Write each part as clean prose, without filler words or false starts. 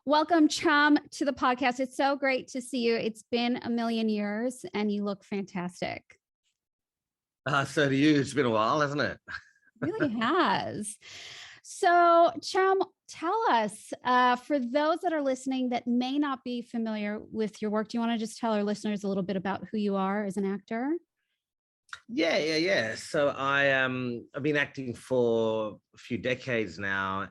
Welcome, Chum, to the podcast. It's so great to see you. It's been a million years and you look fantastic. So do you. It's been a while, hasn't it? It really has. So, Chum, tell us, for those that are listening that may not be familiar with your work, do you want to just tell our listeners a little bit about who you are as an actor? Yeah. So I've been acting for a few decades now,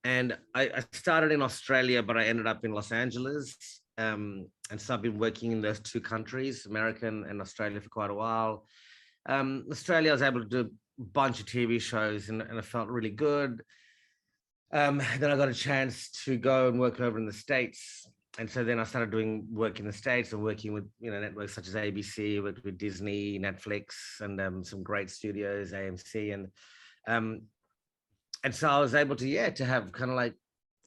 and I started in Australia, but I ended up in Los Angeles. And so I've been working in those two countries, America and Australia, for quite a while. Australia, I was able to do a bunch of TV shows, and it felt really good. Then I got a chance to go and work over in the States. And so then I started doing work in the States and working with, networks such as ABC, worked with Disney, Netflix, and some great studios, AMC. And so I was able to have kind of like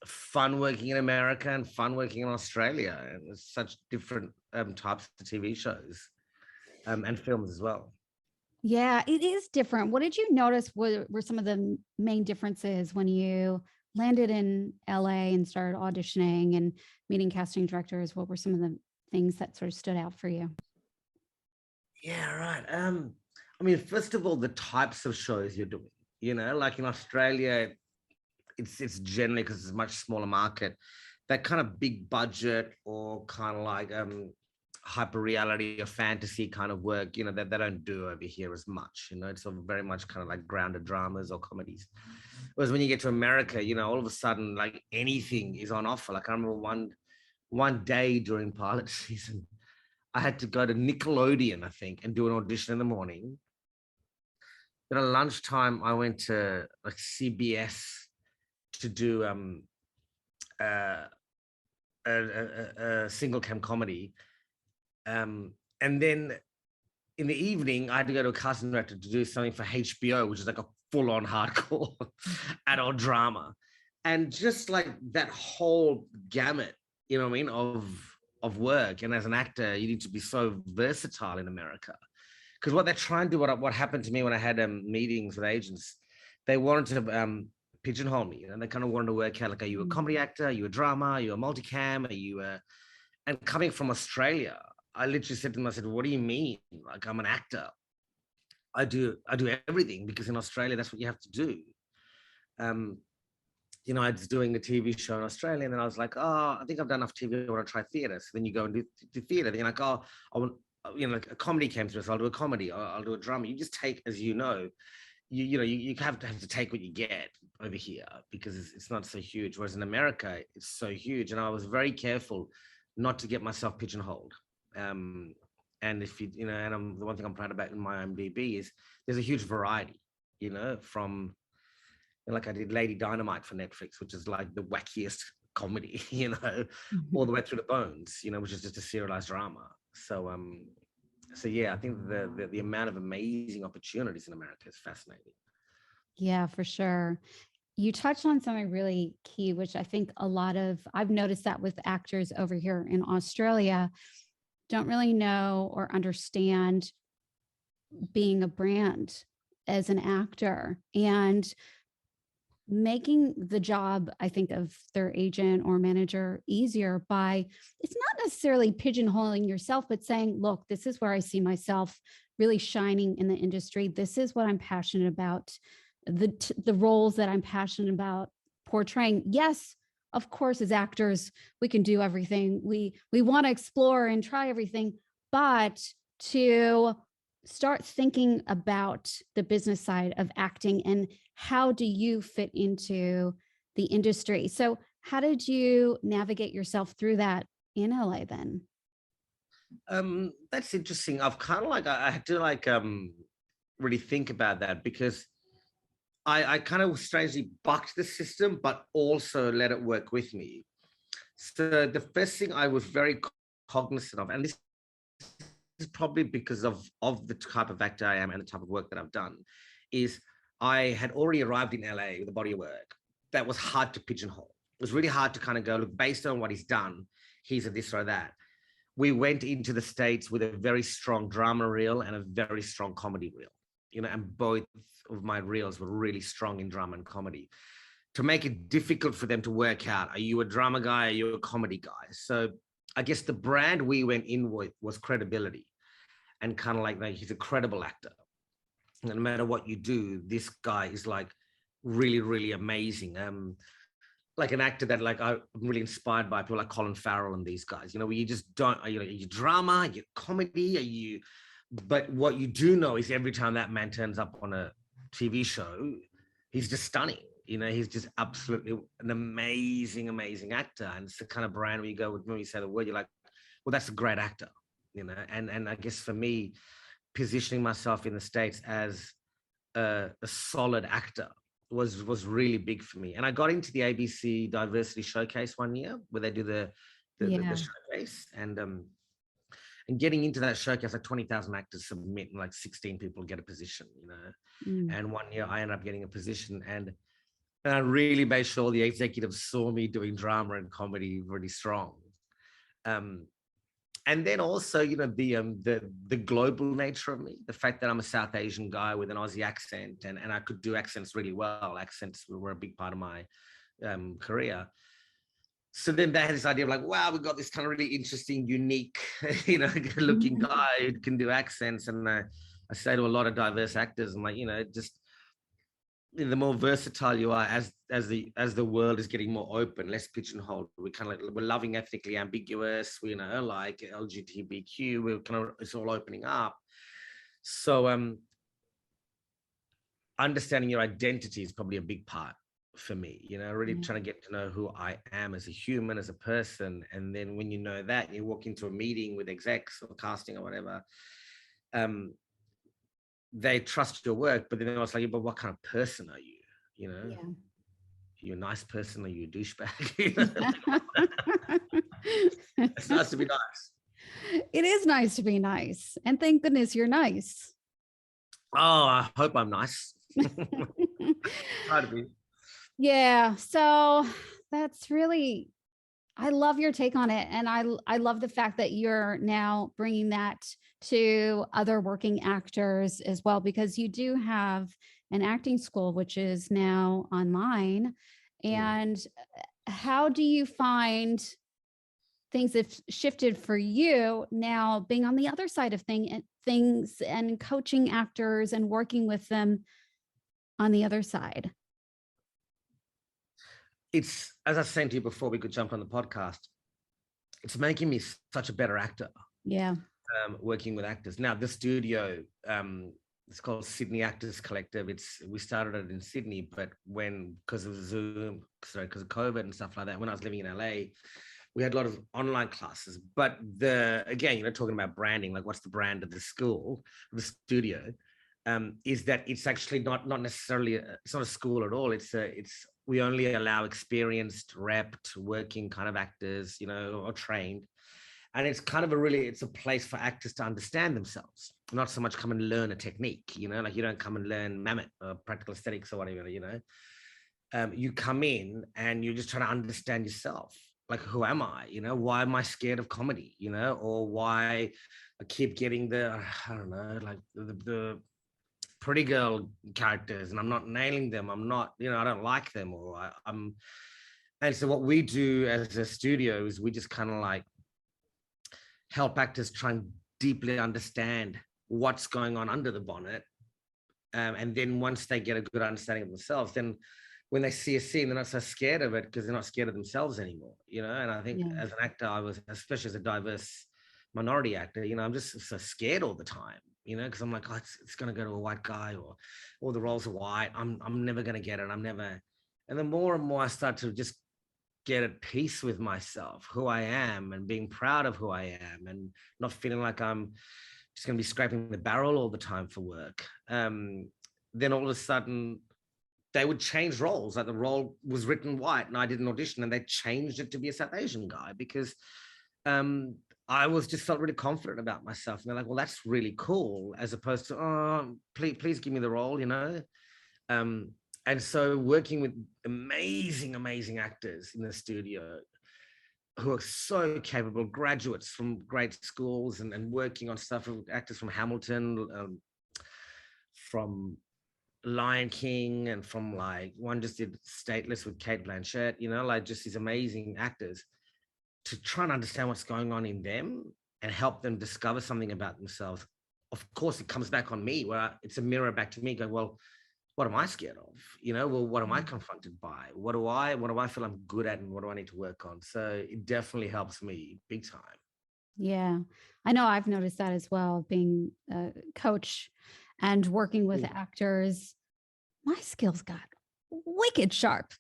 fun working in America and fun working in Australia, and such different types of TV shows and films as well. Yeah, it is different. What did you notice were some of the main differences when you landed in LA and started auditioning and meeting casting directors? What were some of the things that sort of stood out for you? Yeah, right. I mean, first of all, the types of shows you're doing, like in Australia, it's generally, because it's a much smaller market, that kind of big budget or kind of like hyper reality or fantasy kind of work, that they don't do over here as much. It's very much kind of like grounded dramas or comedies. Whereas when you get to America, all of a sudden, like, anything is on offer. Like, I remember one day during pilot season, I had to go to Nickelodeon, I think, and do an audition in the morning. Then at lunchtime, I went to like CBS to do a single cam comedy. And then in the evening, I had to go to a casting director to do something for HBO, which is like a full-on hardcore adult drama. And just like that whole gamut, you know what I mean, of work. And as an actor, you need to be so versatile in America. Because what they're trying to do, what happened to me when I had meetings with agents, they wanted to pigeonhole me. And they kind of wanted to work out, like, are you a comedy actor? Are you a drama? Are you a multicam? Are you a... And coming from Australia, I literally said to them, I said, what do you mean? Like, I'm an actor. I do everything, because in Australia, that's what you have to do. I was doing a TV show in Australia, and then I was like, oh, I think I've done enough TV. I want to try theater. So then you go and do theater. Then you're like, oh, I want, like, a comedy came to us. I'll do a comedy. I'll do a drama. You just take, as you have to take what you get over here, because it's not so huge. Whereas in America, it's so huge. And I was very careful not to get myself pigeonholed. And if and the one thing I'm proud about in my IMDb is there's a huge variety, from, like, I did Lady Dynamite for Netflix, which is like the wackiest comedy, all the way through the Bones, which is just a serialized drama. So yeah, I think the amount of amazing opportunities in America is fascinating. Yeah, for sure. You touched on something really key, which I think I've noticed that with actors over here in Australia, don't really know or understand being a brand as an actor, and making the job, I think, of their agent or manager easier by, it's not necessarily pigeonholing yourself, but saying, look, this is where I see myself really shining in the industry. This is what I'm passionate about. The roles that I'm passionate about portraying. Yes, of course, as actors, we can do everything. We want to explore and try everything, but to start thinking about the business side of acting and how do you fit into the industry. So how did you navigate yourself through that in LA then? That's interesting. I've kind of like, I had to really think about that, because I kind of strangely bucked the system, but also let it work with me. So the first thing I was very cognizant of, and this is probably because of the type of actor I am and the type of work that I've done, is I had already arrived in LA with a body of work that was hard to pigeonhole. It was really hard to kind of go, look, based on what he's done, he's a this or that. We went into the States with a very strong drama reel and a very strong comedy reel, and both of my reels were really strong in drama and comedy. to make it difficult for them to work out, are you a drama guy? Are you a comedy guy? So I guess the brand we went in with was credibility, and kind of like he's a credible actor. No matter what you do, this guy is like really, really amazing. Like an actor that like I'm really inspired by, people like Colin Farrell and these guys, where you just don't, are you drama, are you comedy, are you, but what you do know is every time that man turns up on a TV show, he's just stunning. He's just absolutely an amazing, amazing actor. And it's the kind of brand where you go, when you say the word, you're like, well, that's a great actor, and I guess for me, positioning myself in the States as a solid actor was really big for me. And I got into the ABC Diversity Showcase one year, where they do the showcase, and getting into that showcase, like 20,000 actors submit, and like 16 people get a position, And one year I ended up getting a position, and I really made sure the executives saw me doing drama and comedy really strong. And then also, the global nature of me, the fact that I'm a South Asian guy with an Aussie accent, and I could do accents really well. Accents were a big part of my career. So then they had this idea of like, wow, we've got this kind of really interesting, unique, looking guy who can do accents. And I say to a lot of diverse actors, I'm like, just the more versatile you are, as the world is getting more open, less pigeonholed, we're loving ethnically ambiguous, like LGBTQ, it's all opening up. So understanding your identity is probably a big part for me, really trying to get to know who I am as a human, as a person. And then when you know that, you walk into a meeting with execs or casting or whatever, they trust your work, but then I was like, but what kind of person are you? Are you a nice person? Are you a douchebag? It's nice to be nice. It is nice to be nice. And thank goodness you're nice. Oh, I hope I'm nice. Try to be. Yeah. So that's really, I love your take on it. And I love the fact that you're now bringing that to other working actors as well, because you do have an acting school, which is now online. And how do you find things have shifted for you now, being on the other side of things and coaching actors and working with them on the other side? It's, as I was saying to you before we could jump on the podcast, it's making me such a better actor. Yeah. Working with actors. Now, the studio, it's called Sydney Actors Collective. We started it in Sydney, but because of Zoom, because of COVID and stuff like that, when I was living in LA, we had a lot of online classes. But again, talking about branding, like what's the brand of the school, the studio, is that it's actually not necessarily, it's not a school at all. We only allow experienced, repped, working kind of actors, or trained. And it's kind of it's a place for actors to understand themselves, not so much come and learn a technique, like you don't come and learn Mammoth or practical aesthetics or whatever, you come in and you're just trying to understand yourself. Like, who am I? Why am I scared of comedy? Or why I keep getting I don't know, like the pretty girl characters and I'm not nailing them. I'm not, I don't like them, or I'm. And so what we do as a studio is we just kind of like help actors try and deeply understand what's going on under the bonnet. And then once they get a good understanding of themselves, then when they see a scene, they're not so scared of it because they're not scared of themselves anymore, And I think as an actor, especially as a diverse minority actor, I'm just so scared all the time, because I'm like, oh, it's going to go to a white guy, or all the roles are white. I'm never going to get it. And the more and more I start to just get at peace with myself, who I am, and being proud of who I am, and not feeling like I'm just going to be scraping the barrel all the time for work. Then all of a sudden, they would change roles. Like the role was written white, and I did an audition, and they changed it to be a South Asian guy because I just felt really confident about myself. And they're like, "Well, that's really cool," as opposed to, "Oh, please give me the role," And so working with amazing actors in the studio who are so capable, graduates from great schools, and working on stuff with actors from Hamilton, from Lion King and from like one just did Stateless with Kate Blanchett, you know, like just these amazing actors, to try and understand what's going on in them and help them discover something about themselves. Of course, it comes back on me, where it's a mirror back to me going, well, what am I scared of? You know, well, what am I confronted by? What do I feel I'm good at, and what do I need to work on? So it definitely helps me big time. Yeah, I know I've noticed that as well, being a coach and working with actors. My skills got wicked sharp.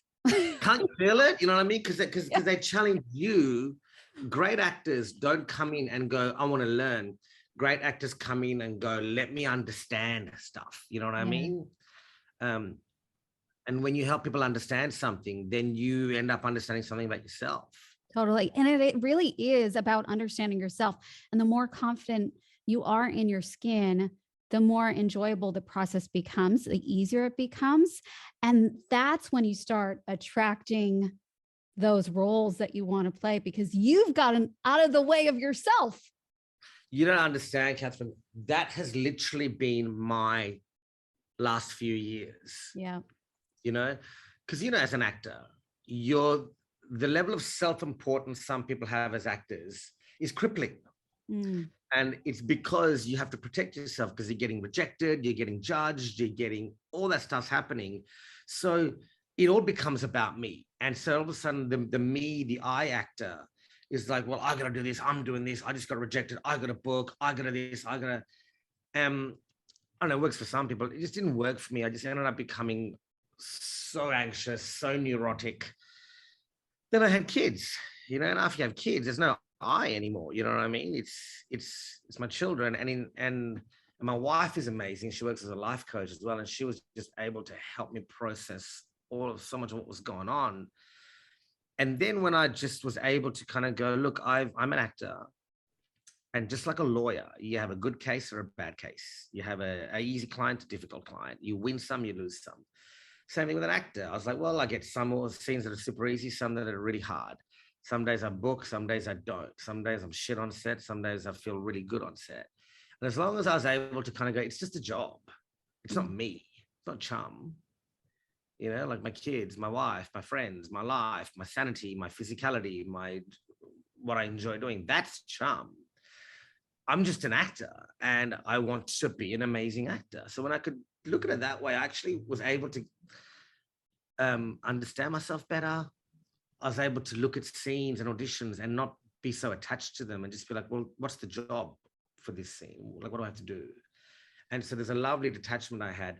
Can't you feel it? You know what I mean? Because they challenge you. Great actors don't come in and go, I want to learn. Great actors come in and go, let me understand stuff. You know what I mean? And when you help people understand something, then you end up understanding something about yourself. Totally. And it really is about understanding yourself. And the more confident you are in your skin, the more enjoyable the process becomes, the easier it becomes. And that's when you start attracting those roles that you want to play, because you've gotten out of the way of yourself. You don't understand, Katherine. That has literally been my last few years. Yeah. You know, because, you know, as an actor, the level of self-importance some people have as actors is crippling. And it's because you have to protect yourself, because you're getting rejected, you're getting judged, you're getting all that stuff's happening. So it all becomes about me. And so all of a sudden the I actor is like, well, I got to do this. I'm doing this. I just got rejected. I got a book. I got to this. I got to, I don't know, it works for some people. It just didn't work for me. I just ended up becoming so anxious, so neurotic. Then I had kids, you know, and after you have kids, there's no I anymore. You know what I mean? It's my children, and my wife is amazing. She works as a life coach as well, and she was just able to help me process so much of what was going on. And then when I just was able to kind of go, look, I'm an actor, and just like a lawyer, you have a good case or a bad case. You have a easy client, a difficult client. You win some, you lose some. Same thing with an actor. I was like, well, I get some more scenes that are super easy, some that are really hard. Some days I book, some days I don't. Some days I'm shit on set, some days I feel really good on set. And as long as I was able to kind of go, it's just a job. It's not me. It's not Chum. You know, like my kids, my wife, my friends, my life, my sanity, my physicality, what I enjoy doing. That's Chum. I'm just an actor, and I want to be an amazing actor. So when I could look at it that way, I actually was able to understand myself better. I was able to look at scenes and auditions and not be so attached to them, and just be like, well, what's the job for this scene? Like, what do I have to do? And so there's a lovely detachment I had.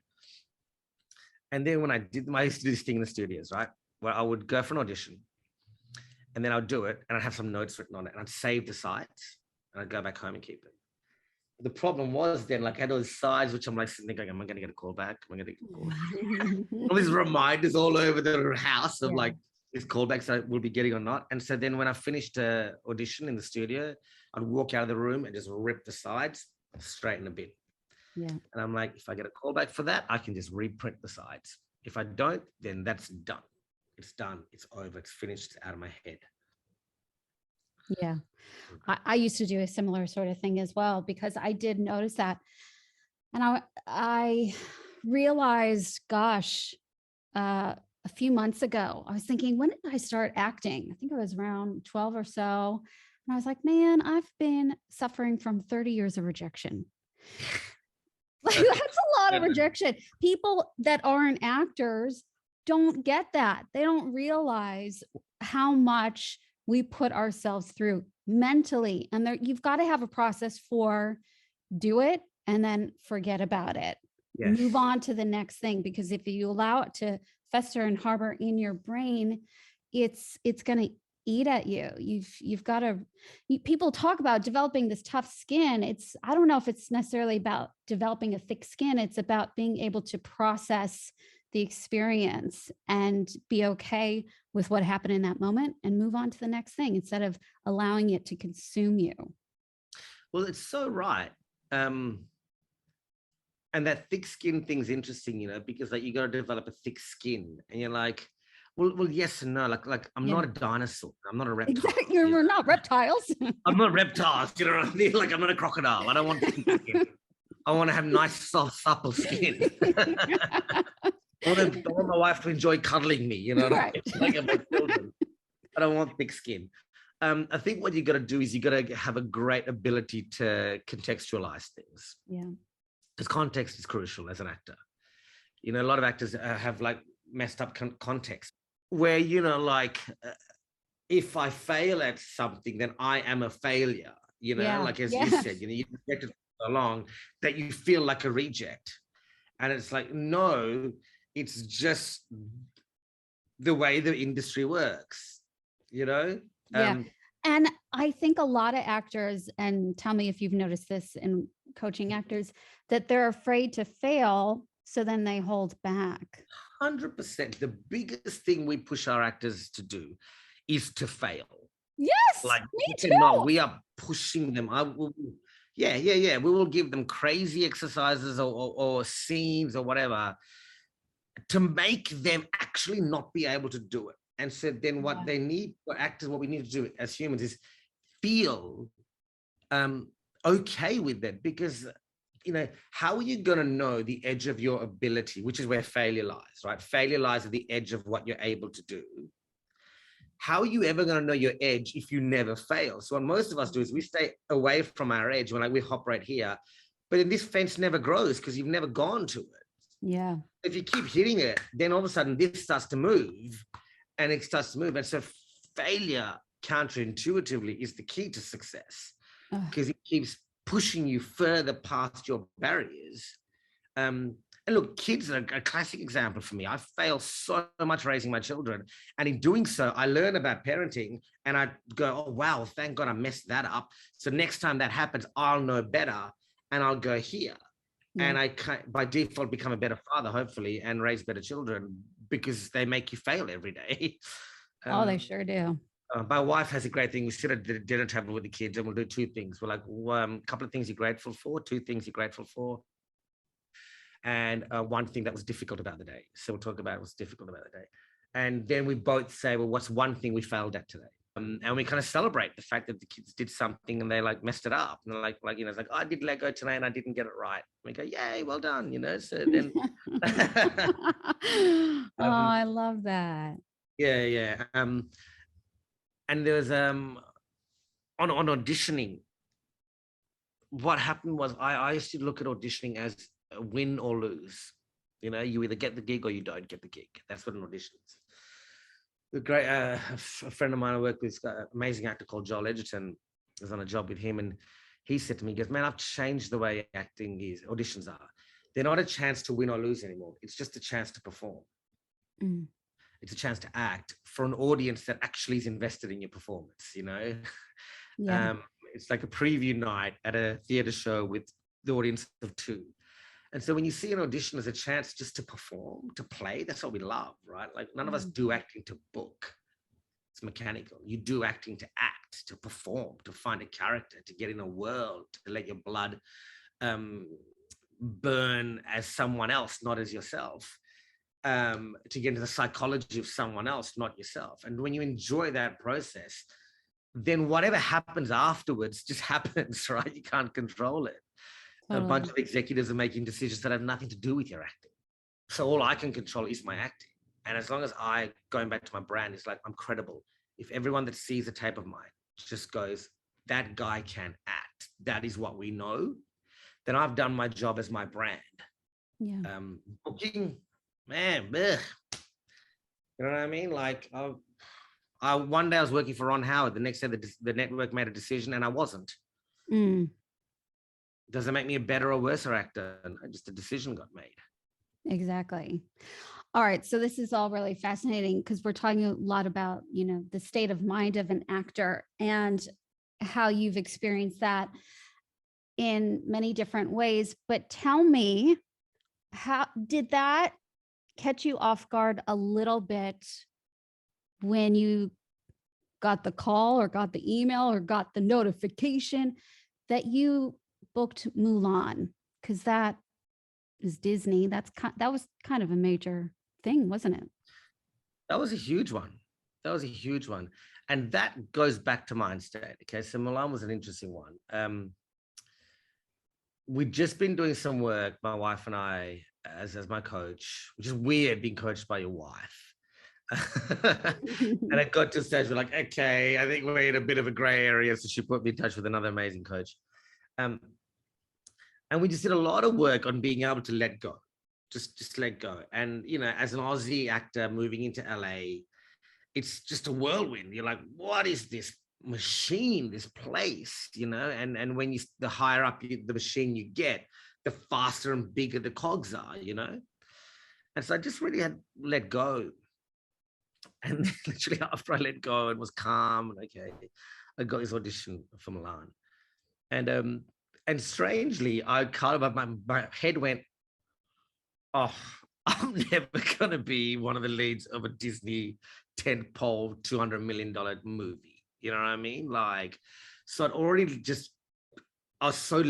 And then when I used to do this thing in the studios, right, where I would go for an audition, and then I'd do it, and I'd have some notes written on it, and I'd save the sides, and I'd go back home and keep it. The problem was then, like, I had those sides, which I'm like thinking, am I going to get a call back? Am I going to get a call back? All these reminders all over the house of like, these callbacks I will be getting or not. And so then when I finished an audition in the studio, I'd walk out of the room and just rip the sides straight in a bin. Yeah. And I'm like, if I get a callback for that, I can just reprint the sides. If I don't, then that's done. It's done. It's over. It's finished. It's out of my head. Yeah. I used to do a similar sort of thing as well, because I did notice that. And I realized, gosh, a few months ago, I was thinking, when did I start acting? I think it was around 12 or so. And I was like, man, I've been suffering from 30 years of rejection. Like, that's a lot of rejection. People that aren't actors don't get that. They don't realize how much we put ourselves through mentally. And you've got to have a process for do it and then forget about it. Yes. Move on to the next thing, because if you allow it to fester and harbor in your brain, it's going to eat at you. You've got to, people talk about developing this tough skin. I don't know if it's necessarily about developing a thick skin. It's about being able to process the experience and be okay with what happened in that moment and move on to the next thing, instead of allowing it to consume you. Well, it's so right. And that thick skin thing's interesting, you know, because like you got to develop a thick skin, and you're like, well, yes and no. Like I'm not a dinosaur. I'm not a reptile. Exactly. We're not reptiles. I'm not reptiles. You know what I mean? Like I'm not a crocodile. I don't want thick skin. I want to have nice, soft, supple skin. I want my wife to enjoy cuddling me, you know, Right. like my children. I don't want thick skin. I think what you got to do is you got to have a great ability to contextualize things. Yeah. Because context is crucial as an actor. You know, a lot of actors have like messed up context where, you know, like if I fail at something, then I am a failure, you know, like as you said, you know, you rejected so long that you feel like a reject. And it's like, no, it's just the way the industry works, you know? Yeah. And I think a lot of actors, and tell me if you've noticed this in coaching actors, that they're afraid to fail. So then they hold back. 100%. The biggest thing we push our actors to do is to fail. Yes, like me too. we are pushing them. We will give them crazy exercises or scenes or whatever to make them actually not be able to do it. And so then what they need for actors, what we need to do as humans is feel okay with that, because you know, how are you going to know the edge of your ability, which is where failure lies, right? Failure lies at the edge of what you're able to do. How are you ever going to know your edge if you never fail? So what most of us do is we stay away from our edge. We're like, we hop right here, but then this fence never grows because you've never gone to it. Yeah. If you keep hitting it, then all of a sudden this starts to move, and it starts to move. And so failure, counterintuitively, is the key to success, because it keeps pushing you further past your barriers. And look, kids are a classic example for me. I fail so much raising my children. And in doing so, I learn about parenting and I go, oh, wow, thank God I messed that up. So next time that happens, I'll know better and I'll go here. Yeah. And I by default become a better father, hopefully, and raise better children because they make you fail every day. They sure do. My wife has a great thing. We sit at the dinner table with the kids and we'll do two things. We're like, a couple of things you're grateful for, two things you're grateful for, and one thing that was difficult about the day. So we'll talk about what's difficult about the day. And then we both say, well, what's one thing we failed at today? And we kind of celebrate the fact that the kids did something and they like messed it up. And they're like, you know, it's like, oh, I did Lego today and I didn't get it right. And we go, yay, well done, you know? So then. I love that. Yeah. And there was, on auditioning, what happened was I used to look at auditioning as a win or lose. You know, you either get the gig or you don't get the gig. That's what an audition is. The great a friend of mine I work with, an amazing actor called Joel Edgerton, was on a job with him, and he said to me, he goes, man, I've changed the way acting is, auditions are. They're not a chance to win or lose anymore. It's just a chance to perform. It's a chance to act for an audience that actually is invested in your performance, you know? Yeah. It's like a preview night at a theater show with the audience of two. And so when you see an audition as a chance just to perform, to play, that's what we love, right? Like none of us do acting to book. It's mechanical. You do acting to act, to perform, to find a character, to get in a world, to let your blood burn as someone else, not as yourself, to get into the psychology of someone else, not yourself. And when you enjoy that process, then whatever happens afterwards just happens, right? You can't control it. Totally. A bunch of executives are making decisions that have nothing to do with your acting. So all I can control is my acting. And as long as going back to my brand, it's like, I'm credible. If everyone that sees a tape of mine just goes, that guy can act, that is what we know, then I've done my job as my brand. Yeah. Booking, man, bleh. You know what I mean? Like, one day I was working for Ron Howard. The next day, the network made a decision and I wasn't. Does it make me a better or worse actor? Just a decision got made. Exactly. All right. So this is all really fascinating because we're talking a lot about, you know, the state of mind of an actor and how you've experienced that in many different ways. But tell me, how did that catch you off guard a little bit when you got the call or got the email or got the notification that you booked Mulan? Because that is Disney. That was kind of a major thing, wasn't it? That was a huge one. And that goes back to mind state. Okay, so Mulan was an interesting one. we'd just been doing some work, my wife and I, as my coach, which is weird being coached by your wife. And it got to a stage we're like, okay, I think we're in a bit of a gray area. So she put me in touch with another amazing coach. And we just did a lot of work on being able to let go, just let go. And, you know, as an Aussie actor moving into LA, it's just a whirlwind. You're like, what is this machine, this place, you know? And when the higher up the machine you get, the faster and bigger the cogs are, you know? And so I just really had let go. And literally after I let go and was calm, and okay, I got this audition for Mulan. And strangely, I kind of my head went, oh, I'm never gonna be one of the leads of a Disney tentpole $200 million movie. You know what I mean? Like, so I'd already just, I was so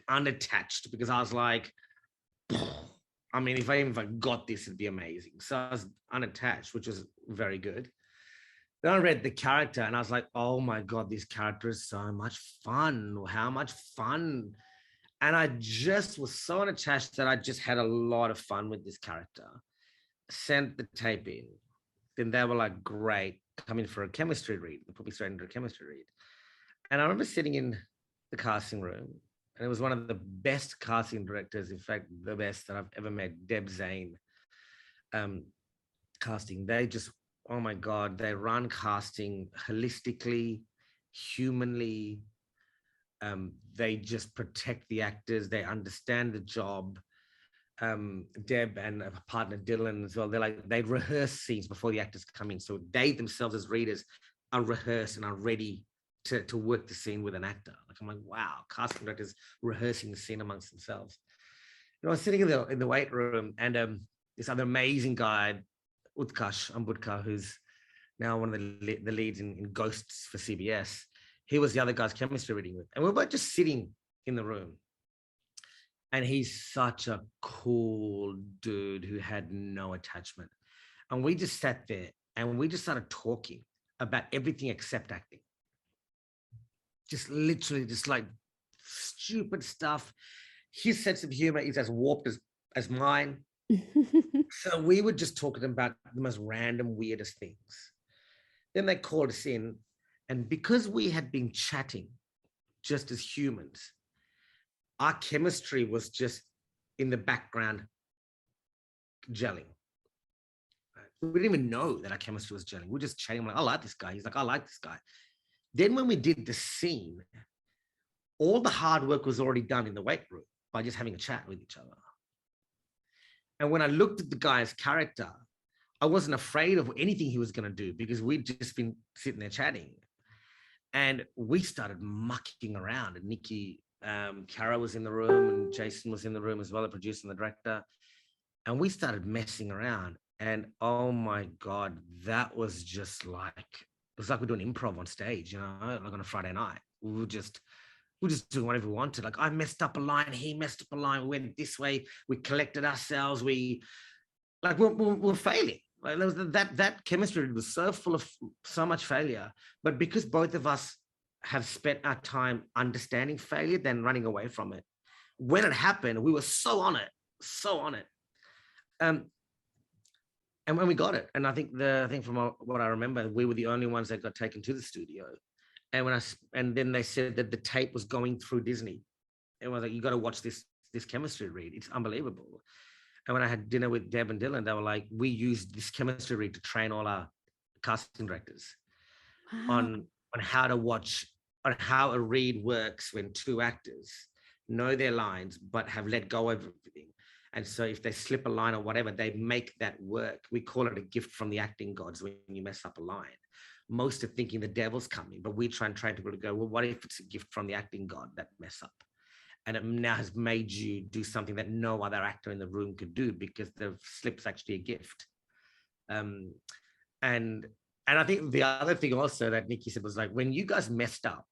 unattached because I was like, I mean, if I got this, it'd be amazing. So I was unattached, which was very good. Then I read the character and I was like, oh my God, this character is so much fun. How much fun. And I just was so unattached that I just had a lot of fun with this character. Sent the tape in. Then they were like, great, come in for a chemistry read. They put me straight into a chemistry read. And I remember sitting in the casting room, and it was one of the best casting directors, in fact, the best that I've ever met, Deb Zane, casting. They just, oh my God, they run casting holistically, humanly. They just protect the actors. They understand the job. Deb and her partner Dylan as well, they rehearse scenes before the actors come in. So they themselves as readers are rehearsed and are ready to work the scene with an actor. Like, I'm like, wow, casting directors rehearsing the scene amongst themselves. You know, I was sitting in the weight room, and this other amazing guy, Utkarsh Ambudkar, who's now one of the leads in Ghosts for CBS. He was the other guy's chemistry reading with. And we were both just sitting in the room. And he's such a cool dude who had no attachment. And we just sat there and we just started talking about everything except acting. Just literally just like stupid stuff. His sense of humor is as warped as mine. So we were just talking about the most random, weirdest things. Then they called us in. And because we had been chatting just as humans, our chemistry was just in the background gelling. We didn't even know that our chemistry was gelling. We were just chatting. I'm like, I like this guy. He's like, I like this guy. Then when we did the scene, all the hard work was already done in the weight room by just having a chat with each other. And when I looked at the guy's character, I wasn't afraid of anything he was going to do because we'd just been sitting there chatting. And we started mucking around. And Nikki, Kara was in the room, and Jason was in the room as well, the producer and the director. And we started messing around. And oh my God, that was just like, it was like we're doing improv on stage, you know, like on a Friday night. We're just doing whatever we wanted. Like, I messed up a line, he messed up a line, we went this way, we collected ourselves, we're failing. Like, that chemistry was so full of so much failure. But because both of us have spent our time understanding failure than running away from it, when it happened, we were so on it. And when we got it, and I think from what I remember, we were the only ones that got taken to the studio. And then they said that the tape was going through Disney. And was like, you got to watch this chemistry read. It's unbelievable. And when I had dinner with Deb and Dylan, they were like, we used this chemistry read to train all our casting directors on how to watch, on how a read works when two actors know their lines, but have let go of everything. And so if they slip a line or whatever, they make that work. We call it a gift from the acting gods when you mess up a line. Most are thinking the devil's coming, but we try and train people to go, well, what if it's a gift from the acting god, that mess up? And it now has made you do something that no other actor in the room could do because the slip's actually a gift. And I think the other thing also that Nikki said was like, when you guys messed up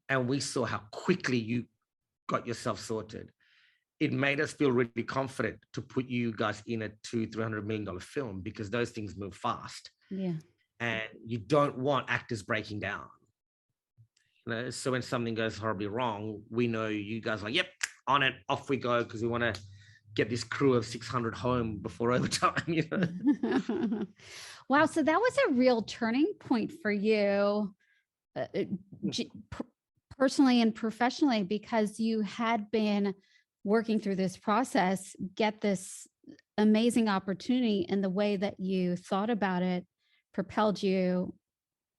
and we saw how quickly you got yourself sorted, it made us feel really confident to put you guys in a $200-300 million film because those things move fast. Yeah. And you don't want actors breaking down. You know, so when something goes horribly wrong, we know you guys are like, yep, on it, off we go, because we want to get this crew of 600 home before overtime, you know. Wow. So that was a real turning point for you, personally and professionally, because you had been working through this process, get this amazing opportunity, and the way that you thought about it propelled you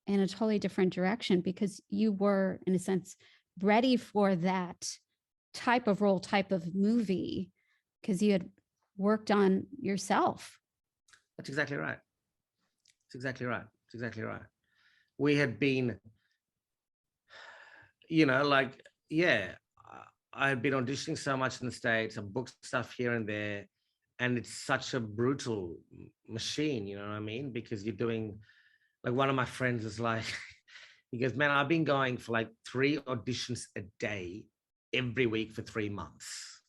in a totally different direction, because you were, in a sense, ready for that type of role, type of movie, because you had worked on yourself. That's exactly right. It's exactly right. It's exactly right. We had been, you know, like, yeah, I had been auditioning so much in the States. I booked stuff here and there. And it's such a brutal machine, you know what I mean? Because you're doing, like, one of my friends is like, he goes, man, I've been going for like 3 auditions a day every week for 3 months,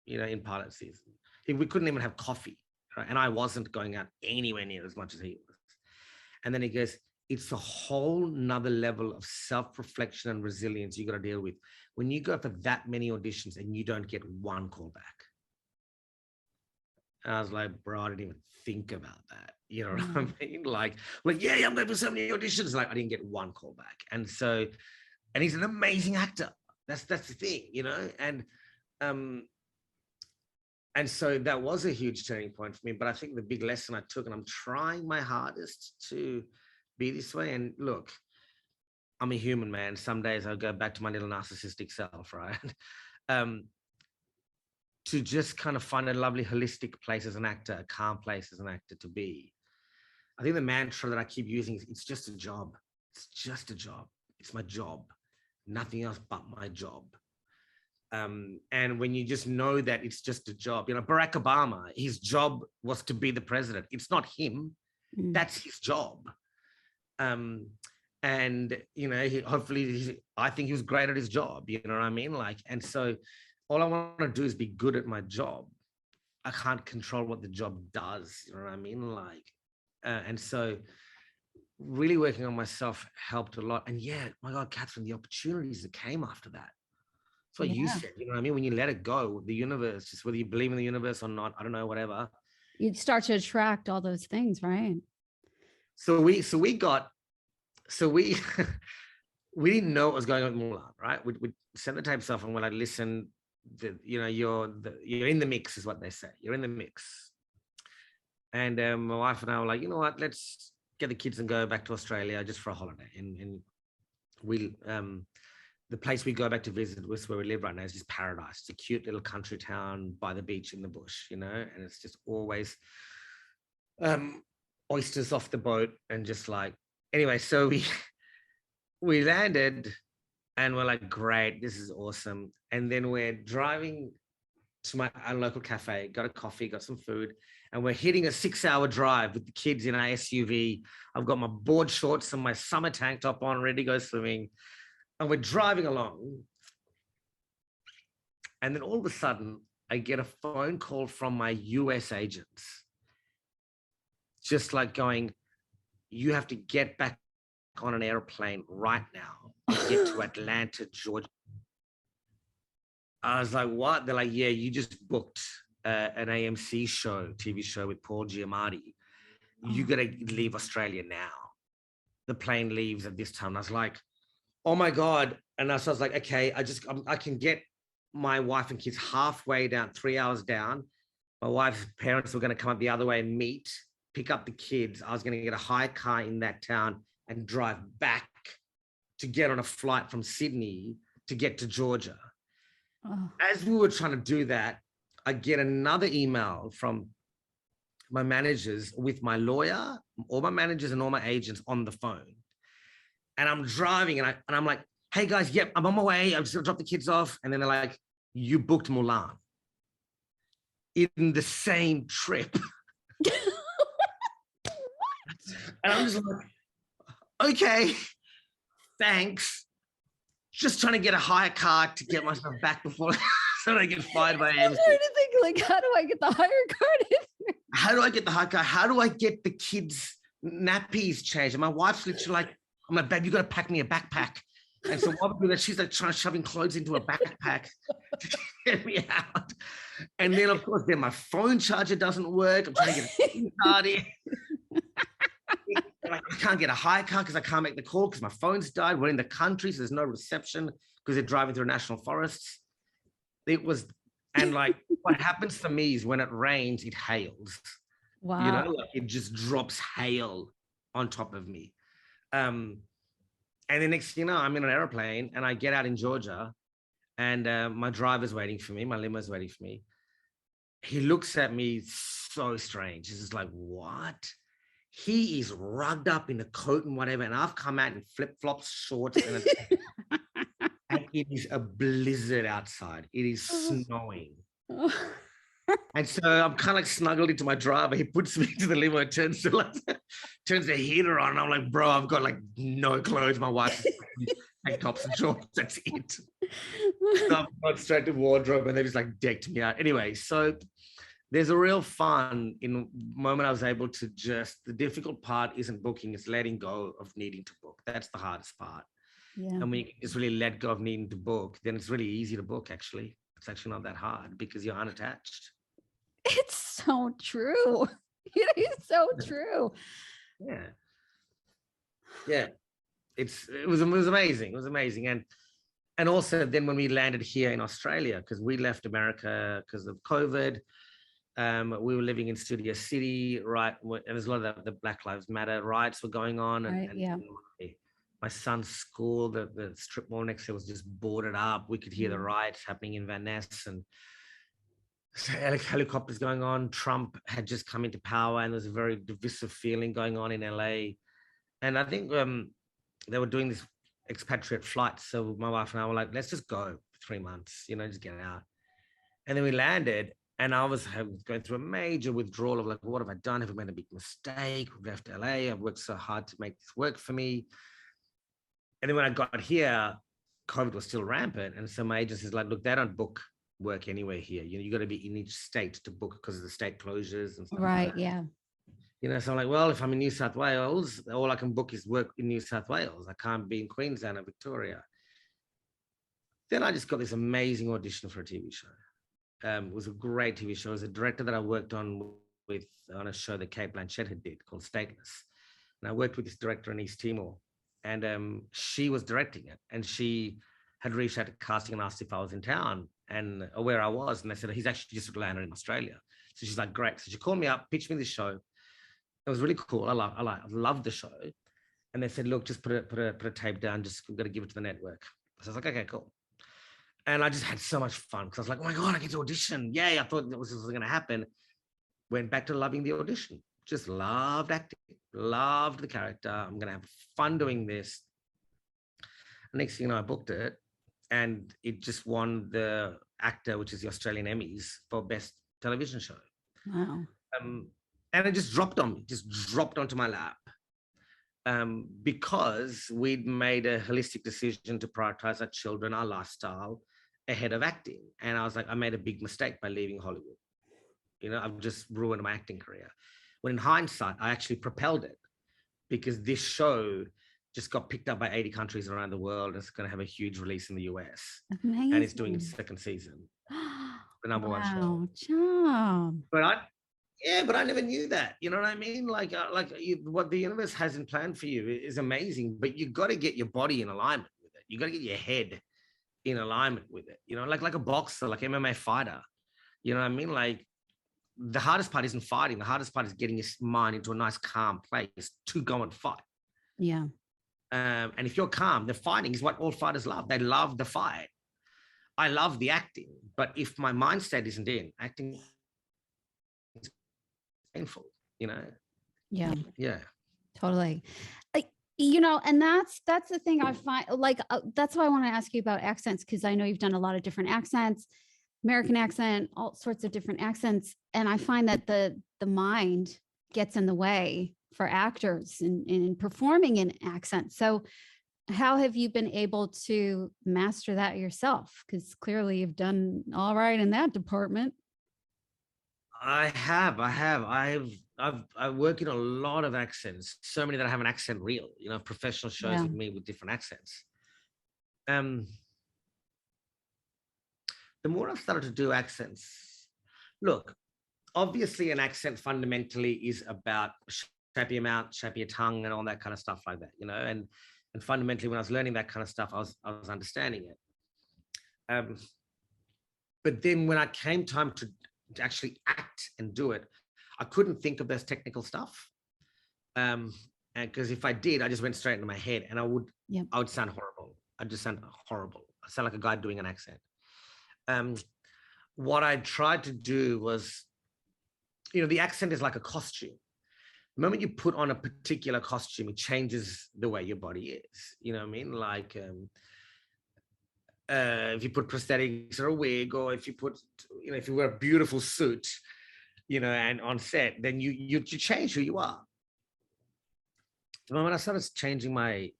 you know, in pilot season. We couldn't even have coffee, right? And I wasn't going out anywhere near as much as he was. And then he goes, it's a whole nother level of self-reflection and resilience you got to deal with when you go for that many auditions and you don't get one call back. And I was like, bro, I didn't even think about that. You know what I mean? Like, yeah, I'm going for so many auditions. Like, I didn't get one call back. And so, and he's an amazing actor. That's the thing, you know? And so that was a huge turning point for me. But I think the big lesson I took, and I'm trying my hardest to be this way. And look, I'm a human, man. Some days I'll go back to my little narcissistic self, right? To just kind of find a lovely holistic place as an actor, a calm place as an actor to be. I think the mantra that I keep using is, it's just a job. It's just a job. It's my job. Nothing else but my job. And when you just know that it's just a job, you know, Barack Obama, his job was to be the president. It's not him. That's his job. And, you know, I think he was great at his job, you know what I mean? Like, and so all I want to do is be good at my job. I can't control what the job does, you know what I mean? Like, and so really working on myself helped a lot. And yeah, my God, Katherine, the opportunities that came after that. That's what you said, you know what I mean? When you let it go, the universe, just whether you believe in the universe or not, I don't know, whatever. You'd start to attract all those things, right? So we we didn't know what was going on with Mulan, right? We sent the tapes off and we're like, listen, you know, you're in the mix, is what they say. You're in the mix. And my wife and I were like, you know what, let's get the kids and go back to Australia just for a holiday. And we the place we go back to visit, where we live right now, is just paradise. It's a cute little country town by the beach in the bush, you know, and it's just always oysters off the boat and just like, anyway, so we landed and we're like, great, this is awesome. And then we're driving to our local cafe, got a coffee, got some food, and we're hitting a 6-hour drive with the kids in our SUV. I've got my board shorts and my summer tank top on, ready to go swimming. And we're driving along. And then all of a sudden, I get a phone call from my US agents, just like going, you have to get back on an airplane right now to get to Atlanta, Georgia. I was like, what? They're like, yeah, you just booked an AMC show, TV show with Paul Giamatti. You got to leave Australia now. The plane leaves at this time. And I was like, oh my God. And so I was like, okay, I can get my wife and kids halfway down, 3 hours down. My wife's parents were going to come up the other way and pick up the kids. I was going to get a hire car in that town and drive back to get on a flight from Sydney to get to Georgia. As we were trying to do that, I get another email from my managers with my lawyer, all my managers and all my agents on the phone. And I'm driving and I'm like, hey guys, yep, I'm on my way. I'm just gonna drop the kids off. And then they're like, you booked Mulan in the same trip. And I'm just like, okay, thanks. Just trying to get a hire car to get myself back before so I get fired by AMC. I'm trying to think, like, how do I get the hire car? How do I get the hire car? How do I get the kids' nappies changed? And my wife's literally like, I'm like, babe, you got to pack me a backpack. And so while we do that, she's like trying to shoving clothes into a backpack to get me out. And then, of course, then my phone charger doesn't work. I'm trying to get a SIM card in. I can't get a hire car because I can't make the call because my phone's died. We're in the country, so there's no reception because they're driving through national forests. It was, and like what happens for me is when it rains, it hails. Wow. You know, like it just drops hail on top of me. And the next thing you know, I'm in an airplane and I get out in Georgia and my driver's waiting for me. My limo's waiting for me. He looks at me so strange. He's just like, what? He is rugged up in a coat and whatever. And I've come out in flip-flops, shorts. And it is a blizzard outside. It is snowing. And so I'm kind of like snuggled into my driver. He puts me into the limo, turns the heater on. And I'm like, bro, I've got like no clothes. My wife's tank tops and shorts. That's it. So I've gone straight to wardrobe and they just like decked me out. Anyway, so there's a real fun in the moment I was able to the difficult part isn't booking, it's letting go of needing to book. That's the hardest part. Yeah. And when you just really let go of needing to book, then it's really easy to book, actually. It's actually not that hard because you're unattached. It's so true. It is so true. Yeah. Yeah. It was amazing. It was amazing. And also then when we landed here in Australia, because we left America because of COVID, we were living in Studio City, right? And there's a lot of the Black Lives Matter riots were going on. Right, And yeah. my son's school, the strip mall next to it was just boarded up. We could hear the riots happening in Van Ness and helicopters going on. Trump had just come into power and there was a very divisive feeling going on in LA. And I think they were doing this expatriate flight. So my wife and I were like, let's just go for 3 months, just get out. And then we landed and I was going through a major withdrawal of like, what have I done? Have I made a big mistake? We've left LA. I've worked so hard to make this work for me. And then when I got here, COVID was still rampant. And so my agency's like, look, they don't book work anywhere here. You got to be in each state to book because of the state closures and stuff. Right. Like yeah. So I'm like, well, if I'm in New South Wales, all I can book is work in New South Wales. I can't be in Queensland or Victoria. Then I just got this amazing audition for a TV show. It was a great TV show. It was a director that I worked on a show that Kate Blanchett had did called Stateless. And I worked with this director in East Timor. And she was directing it. And she had reached out to casting and asked if I was in town and where I was. And they said, he's actually just landed in Australia. So she's like, great. So she called me up, pitched me this show. It was really cool. I loved the show. And they said, look, just put a tape down. Just got to give it to the network. So I was like, okay, cool. And I just had so much fun because I was like, oh my God, I get to audition. Yay, I thought this was going to happen. Went back to loving the audition. Just loved acting, loved the character. I'm going to have fun doing this. Next thing you know, I booked it and it just won the ACTA, which is the Australian Emmys for Best Television Show. Wow. And it just dropped on me, just dropped onto my lap. Because we'd made a holistic decision to prioritize our children, our lifestyle ahead of acting. And I was like, I made a big mistake by leaving Hollywood. I've just ruined my acting career. When in hindsight, I actually propelled it because this show just got picked up by 80 countries around the world. And it's going to have a huge release in the US. Amazing. And it's doing its second season. The number one show. Chum. But I never knew that. You know what I mean? What the universe has in plan for you is amazing, but you got to get your body in alignment with it. You got to get your head in alignment with it. Like a boxer, like MMA fighter. You know what I mean? Like the hardest part isn't fighting. The hardest part is getting your mind into a nice, calm place to go and fight. Yeah. And if you're calm, the fighting is what all fighters love. They love the fight. I love the acting, but if my mind state isn't in, acting is painful, Yeah. Totally. And that's the thing I find, that's why I want to ask you about accents, because I know you've done a lot of different accents, American accent, all sorts of different accents. And I find that the mind gets in the way for actors in performing in accents. So how have you been able to master that yourself? Because clearly you've done all right in that department. I work in a lot of accents, so many that I have an accent reel, professional shows with me with different accents. the more I've started to do accents, look, obviously an accent fundamentally is about shape your mouth, shape your tongue, and all that kind of stuff like that, and fundamentally when I was learning that kind of stuff, I was understanding it. But then when I came time to actually act and do it, I couldn't think of this technical stuff. And because if I did, I just went straight into my head, and I would sound horrible. I'd just sound horrible. I sound like a guy doing an accent. What I tried to do was, the accent is like a costume. The moment you put on a particular costume, it changes the way your body is. You know what I mean? Like if you put prosthetics or a wig, or if you put, if you wear a beautiful suit, and on set, then you change who you are. The moment I started changing my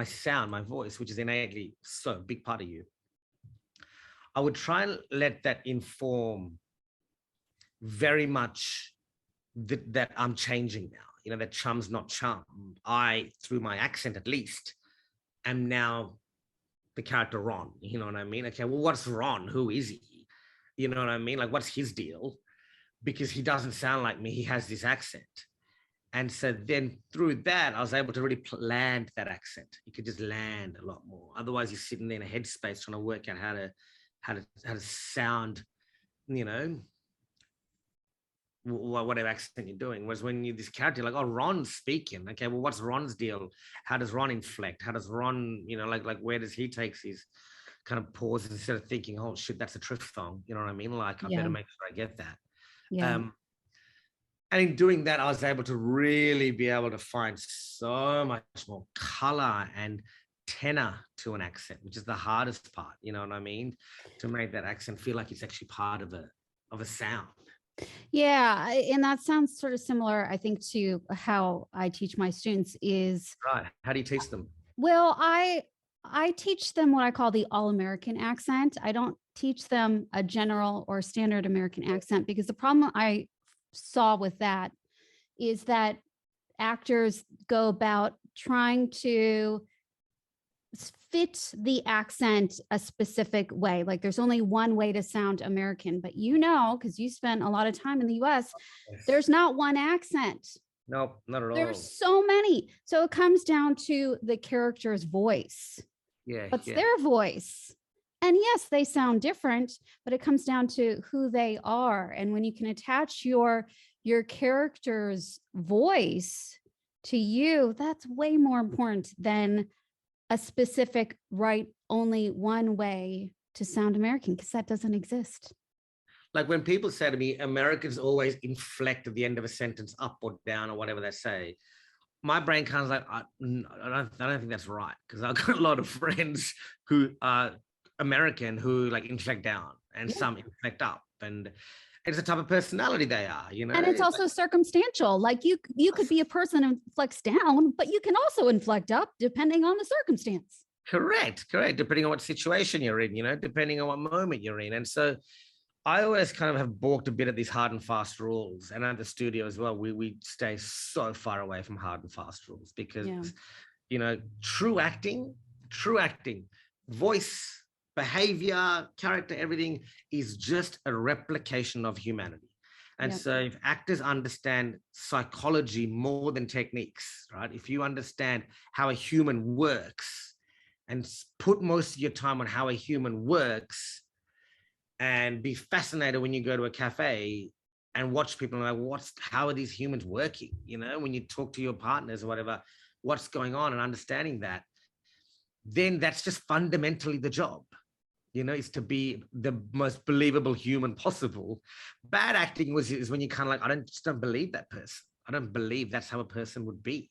sound, my voice, which is innately so a big part of you, I would try and let that inform very much that I'm changing now. That Chum's not Chum. I, through my accent at least, am now the character Ron. You know what I mean? Okay, well, what's Ron? Who is he? You know what I mean? Like, what's his deal? Because he doesn't sound like me. He has this accent. And so then through that, I was able to really land that accent. You could just land a lot more. Otherwise, you're sitting there in a headspace trying to work out how to sound, whatever accent you're doing. Whereas when you're this character, like, oh, Ron's speaking. Okay, well, what's Ron's deal? How does Ron inflect? How does Ron, like where does he take his kind of pauses instead of thinking, oh shit, that's a triphthong. You know what I mean? Like, I better make sure I get that. Yeah. And in doing that, I was able to really be able to find so much more color and tenor to an accent, which is the hardest part. You know what I mean? To make that accent feel like it's actually part of a sound. Yeah. And that sounds sort of similar, I think, to how I teach my students is. Right. How do you teach them? Well, I teach them what I call the all-American accent. I don't teach them a general or standard American accent, because the problem I saw with that is that actors go about trying to fit the accent a specific way. Like, there's only one way to sound American, but because you spent a lot of time in the US, there's not one accent. No, not at all. There's so many. So it comes down to the character's voice. Yeah. What's their voice? And yes, they sound different, but it comes down to who they are. And when you can attach your character's voice to you, that's way more important than a specific only one way to sound American, because that doesn't exist. Like when people say to me, Americans always inflect at the end of a sentence up or down or whatever they say, my brain kind of like, I don't think that's right, because I've got a lot of friends who are American who like inflect down, and some inflect up, and it's the type of personality they are, And it's also circumstantial. Like you could be a person who inflects down, but you can also inflect up depending on the circumstance. Correct. Depending on what situation you're in, depending on what moment you're in. And so I always kind of have balked a bit at these hard and fast rules. And at the studio as well, we stay so far away from hard and fast rules, because, true acting, voice, behavior, character, everything is just a replication of humanity. And so if actors understand psychology more than techniques, right? If you understand how a human works and put most of your time on how a human works, and be fascinated when you go to a cafe and watch people like, how are these humans working? When you talk to your partners or whatever, what's going on, and understanding that, then that's just fundamentally the job. Is to be the most believable human possible. Bad acting is when you kind of like, I just don't believe that person. I don't believe that's how a person would be.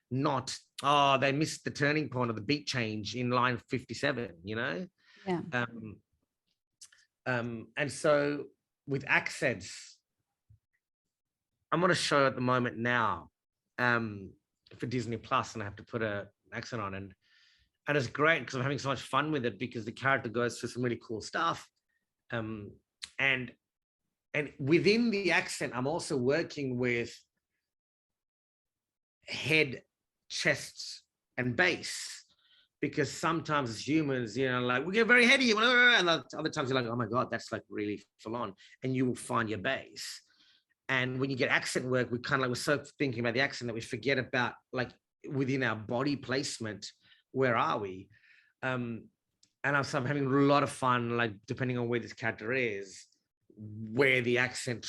Not, oh, they missed the turning point of the beat change in line 57, Yeah. And so with accents, I'm on a show at the moment now for Disney Plus, and I have to put an accent on, and it's great because I'm having so much fun with it, because the character goes through some really cool stuff. And within the accent, I'm also working with head, chest, and base, because sometimes as humans, like we get very heady, and other times you're like, oh my God, that's like really full on, and you will find your base. And when you get accent work, we're so thinking about the accent that we forget about like within our body placement, where are we? And I'm having a lot of fun, like depending on where this character is, where the accent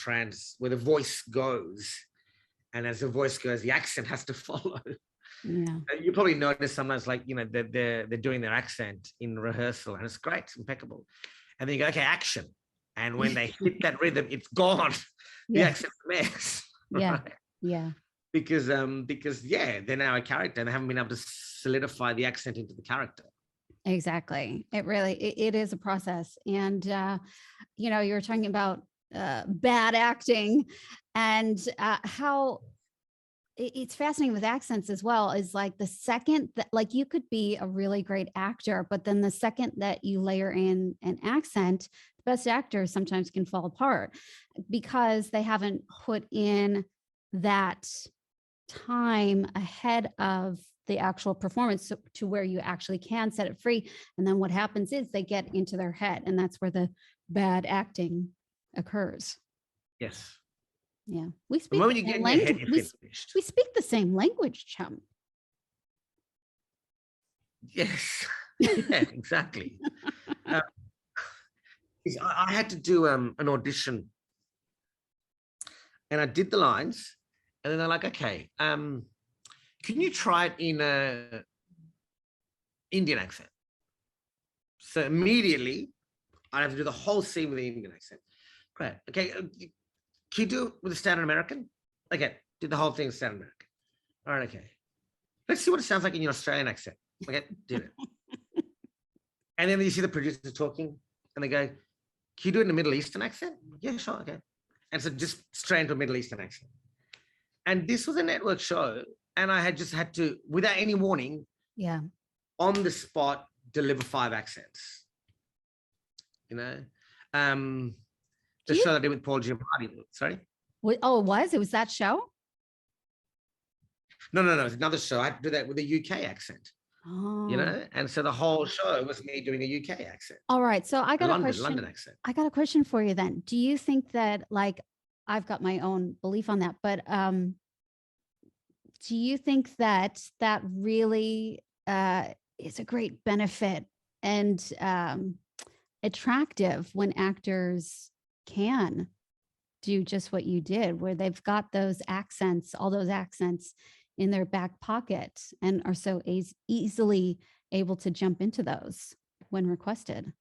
where the voice goes. And as the voice goes, the accent has to follow. Yeah. You probably notice sometimes, like, they're doing their accent in rehearsal, and it's great, it's impeccable. And then you go, okay, action. And when they hit that rhythm, it's gone. The accent's a mess. Yeah. Right? Yeah. Because they're now a character and they haven't been able to solidify the accent into the character. Exactly. It is a process. And, you were talking about bad acting and how it's fascinating with accents as well, is like the second that, like, you could be a really great actor, but then the second that you layer in an accent, the best actors sometimes can fall apart because they haven't put in that time ahead of the actual performance to where you actually can set it free. And then what happens is they get into their head, and that's where the bad acting occurs. Yes. Yeah. We The speak moment the you get same in your head, language. you're finished. We speak the same language, Chum. Yes. Yeah, exactly. I had to do an audition, and I did the lines, and then they're like, okay, can you try it in a Indian accent? So immediately I have to do the whole scene with the Indian accent. Great. Okay. Can you do it with a standard American? Okay. Did the whole thing standard American. All right. Okay. Let's see what it sounds like in your Australian accent. Okay. Did it. And then you see the producer talking, and they go, can you do it in a Middle Eastern accent? Yeah, sure. Okay. And so just straight into a Middle Eastern accent. And this was a network show, and I had to, without any warning, on the spot, deliver 5 accents. The show that I did with Paul Giamatti. Sorry? Oh, it was that show? No. It's another show. I had to do that with a UK accent. Oh. And so the whole show was me doing a UK accent. All right. So I got a question. London accent. I got a question for you then. Do you think that, like, I've got my own belief on that, but do you think that really is a great benefit and attractive when actors can do just what you did, where they've got those accents, all those accents in their back pocket, and are so easily able to jump into those when requested?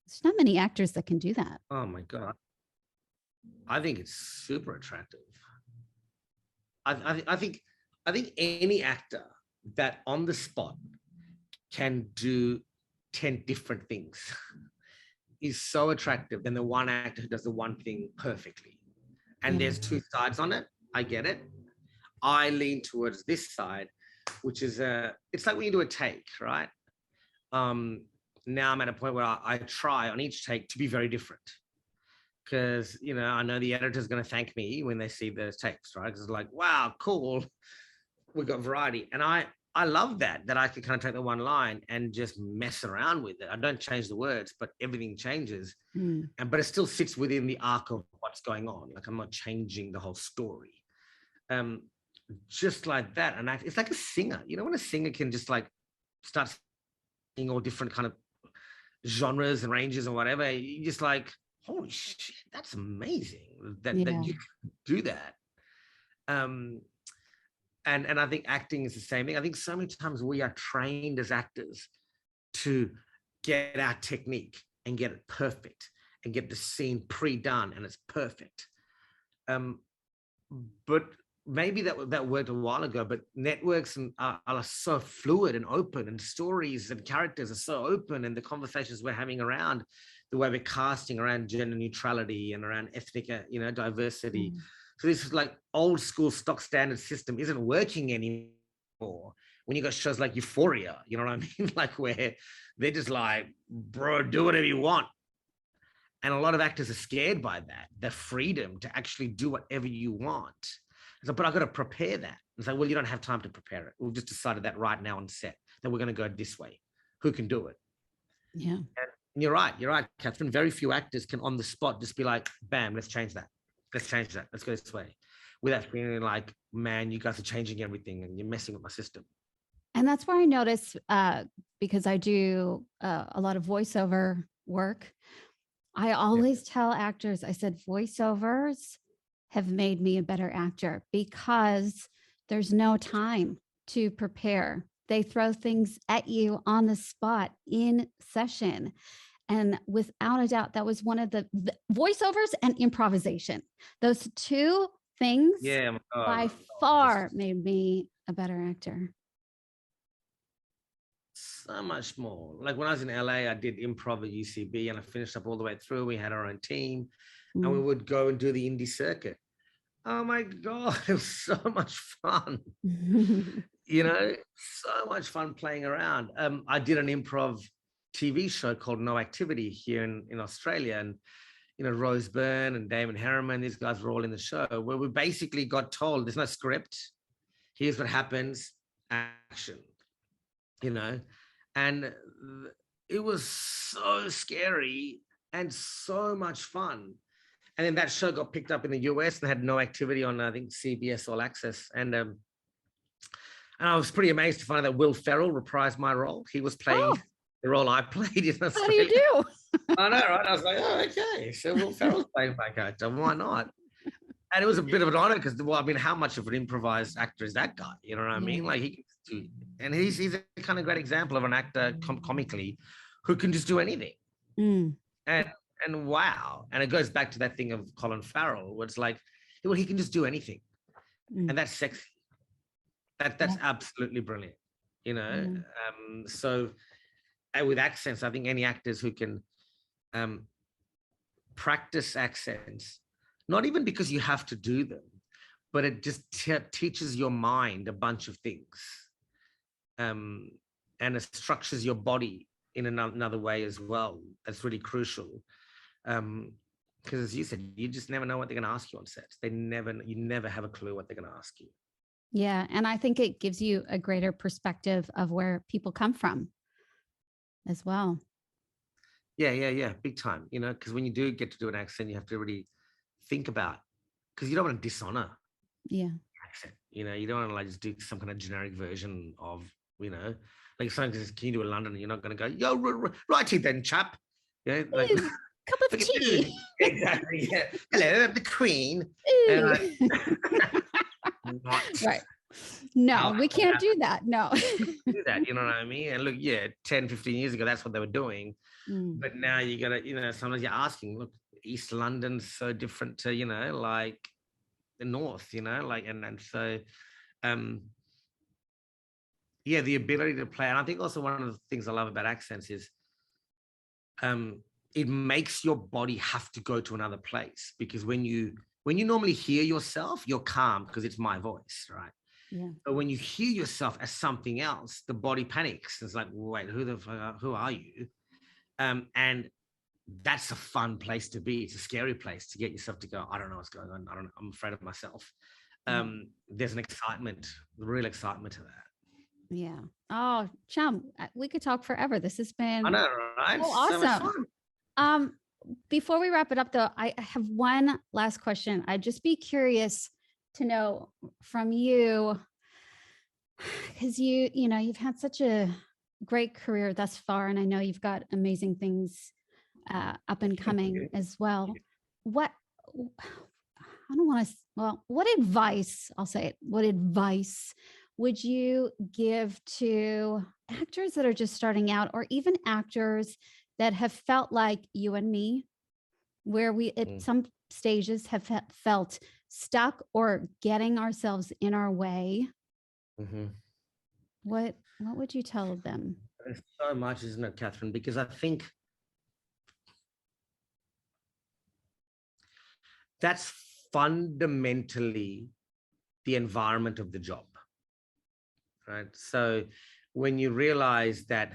There's not many actors that can do that. Oh my God. I think it's super attractive. I think any actor that on the spot can do 10 different things is so attractive than the one actor who does the one thing perfectly. And there's 2 sides on it. I get it. I lean towards this side, which is it's like when you do a take, right? Now I'm at a point where I try on each take to be very different, because I know the editor's going to thank me when they see the takes, right? Because it's like, wow, cool, we've got variety. And I love that I can kind of take the one line and just mess around with it. I don't change the words, but everything changes. But it still sits within the arc of what's going on. Like, I'm not changing the whole story. Just like that. And it's like a singer. When a singer can just like start singing all different kind of genres and ranges and whatever, you just like, holy shit, that's amazing that you can do that. And I think acting is the same thing. I think so many times we are trained as actors to get our technique and get it perfect and get the scene pre-done and it's perfect. But maybe that worked a while ago, but networks are so fluid and open, and stories and characters are so open, and the conversations we're having around the way we're casting around gender neutrality and around ethnic, diversity. So this is like old school stock standard system isn't working anymore. When you got shows like Euphoria, you know what I mean? Like, where they're just like, bro, do whatever you want. And a lot of actors are scared by that, the freedom to actually do whatever you want. So, but I've got to prepare that. It's like, well, you don't have time to prepare it. We've just decided that right now on set that we're going to go this way. Who can do it? Yeah. And you're right, Katherine. Very few actors can on the spot just be like, bam, let's change that. Let's change that. Let's go this way. Without feeling like, man, you guys are changing everything and you're messing with my system. And that's where I notice, because I do a lot of voiceover work, I always tell actors, I said, voiceovers have made me a better actor because there's no time to prepare. They throw things at you on the spot in session. And without a doubt, that was one of the voiceovers and improvisation. Those two things by far made me a better actor. So much more. Like when I was in LA, I did improv at UCB and I finished up all the way through. We had our own team and we would go and do the indie circuit. Oh my God, it was so much fun. You know, so much fun playing around. I did an improv TV show called No Activity here in Australia. And, you know, Rose Byrne and Damon Harriman, these guys were all in the show where we basically got told there's no script. Here's what happens, action, you know, and it was so scary and so much fun. And then that show got picked up in the US and had No Activity on, I think, CBS All Access. And I was pretty amazed to find out that Will Ferrell reprised my role. He was playing the role I played in Australia. How do you do? I know, right? I was like, oh, okay. So Will Ferrell's playing my character. Why not? And it was a bit of an honor because, well, I mean, how much of an improvised actor is that guy? You know what I mean? Like he can do, and he's a kind of great example of an actor comically who can just do anything. And wow. And it goes back to that thing of Colin Farrell, where it's like, well, he can just do anything. And that's sexy. That's absolutely brilliant, you know? So with accents, I think any actors who can practice accents, not even because you have to do them, but it just teaches your mind a bunch of things. And it structures your body in another way as well. That's really crucial. Because as you said, you just never know what they're going to ask you on sets. You never have a clue what they're going to ask you. Yeah. And I think it gives you a greater perspective of where people come from as well. Yeah. Big time, you know, because when you do get to do an accent, you have to really think about, because you don't want to dishonor accent. You know, you don't want to like just do some kind of generic version of, you know, like if someone says, can you do a London? And you're not going to go, yo, righty then, chap. Yeah, like cup of tea. Exactly. Yeah. Hello, the Queen. Right. No, we can't do that. No. Do that, you know what I mean? And look, 10, 15 years ago, that's what they were doing. But now you gotta, you know, sometimes you're asking, look, East London's so different to, you know, like the North, you know, like, and so, the ability to play. And I think also one of the things I love about accents is, it makes your body have to go to another place, because when you normally hear yourself, you're calm because it's my voice, right? Yeah. But when you hear yourself as something else, the body panics. It's like, wait, who are you? And that's a fun place to be. It's a scary place to get yourself to go, I don't know what's going on. I'm afraid of myself. There's an excitement, real excitement to that. Yeah. Oh, Chum, we could talk forever. This has been I know, right? so awesome. So before we wrap it up though, I have one last question. I'd just be curious to know from you, because you know, you've had such a great career thus far, and I know you've got amazing things up and coming as well. What advice, I'll say it, what advice would you give to actors that are just starting out, or even actors that have felt like you and me, where we at some stages have felt stuck or getting ourselves in our way? What would you tell them? There's so much, isn't it, Katherine? Because I think that's fundamentally the environment of the job, right? So when you realize that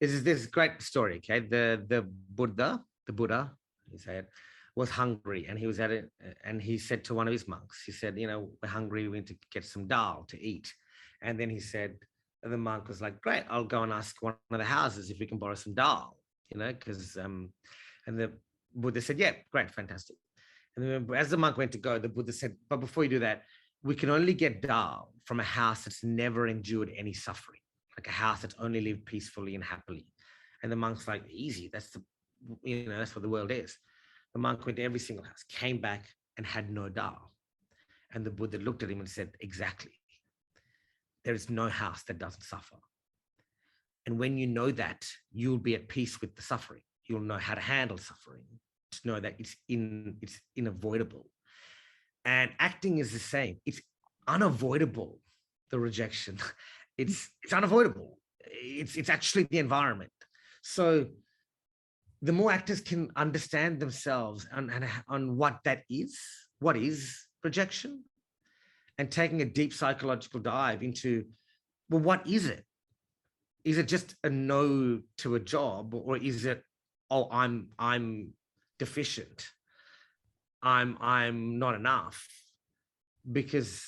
this great story, okay? The Buddha, you say it, was hungry, and he was at it, and he said to one of his monks, he said, we're hungry, we need to get some dal to eat. And then he said, the monk was like, great, I'll go and ask one of the houses if we can borrow some dal, because and the Buddha said, yeah, great, fantastic. And then as the monk went to go, the Buddha said, but before you do that, we can only get dal from a house that's never endured any suffering, like a house that's only lived peacefully and happily. And the monk's like, easy, that's what the world is. The monk went to every single house, came back and had no dal. And the Buddha looked at him and said, exactly. There is no house that doesn't suffer. And when you know that, you'll be at peace with the suffering. You'll know how to handle suffering, to know that it's unavoidable. And acting is the same. It's unavoidable, the rejection. It's unavoidable. It's actually the environment. So the more actors can understand themselves on what that is, what is rejection, and taking a deep psychological dive into, well, what is it? Is it just a no to a job, or is it, oh, I'm deficient, I'm not enough? Because,